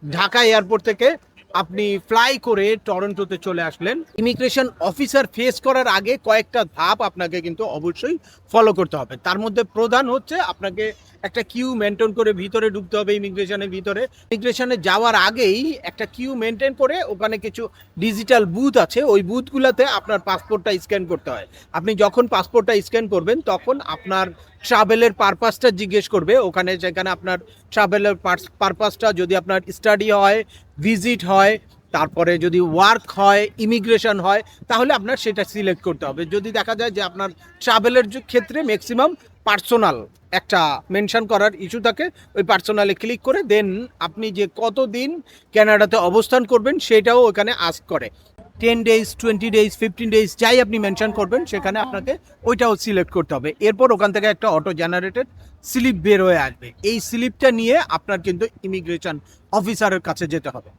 Dhaka airport থেকে আপনি fly করে টরন্টোতে চলে আসলেন। ইমিগ্রেশন অফিসার ফেস করার আগে কয়েকটা ধাপ আপনাকে কিন্তু অবশ্যই ফলো করতে হবে। তার মধ্যে প্রধান হচ্ছে আপনাকে একটা কিউ মেনটেন করে ভিতরে ঢুকতে হবে ইমিগ্রেশনের ভিতরে। ইমিগ্রেশনে যাওয়ার আগেই একটা কিউ মেনটেন করে ওখানে কিছু ডিজিটাল বুথ আছে, ওই বুথগুলোতে আপনার পাসপোর্টটা স্ক্যান করতে হয়। আপনি যখন পাসপোর্টটা স্ক্যান করবেন তখন আপনার ট্রাভেলের পারপাসটা জিজ্ঞেস করবে ওখানে, যেখানে আপনার ট্রাভেলের পারপাসটা যদি আপনার স্টাডি হয়, ভিজিট হয়, তারপরে যদি ওয়ার্ক হয়, ইমিগ্রেশন হয়, তাহলে আপনার সেটা সিলেক্ট করতে হবে। যদি দেখা যায় যে আপনার ট্রাভেলের ক্ষেত্রে ম্যাক্সিমাম পার্সোনাল একটা মেনশন করার ইস্যু থাকে, ওই পার্সোনালে ক্লিক করে দেন আপনি যে কতদিন কানাডাতে অবস্থান করবেন সেটাও ওখানে আস্ক করে। 10 ডেজ, 20 ডেজ, 15 ডেজ যাই আপনি মেনশন করবেন সেখানে আপনাকে ওইটাও সিলেক্ট করতে হবে। এরপর ওখান থেকে একটা অটো জেনারেটেড স্লিপ বের হয়ে আসবে। এই স্লিপটা নিয়ে আপনার কিন্তু ইমিগ্রেশন অফিসারের কাছে যেতে হবে।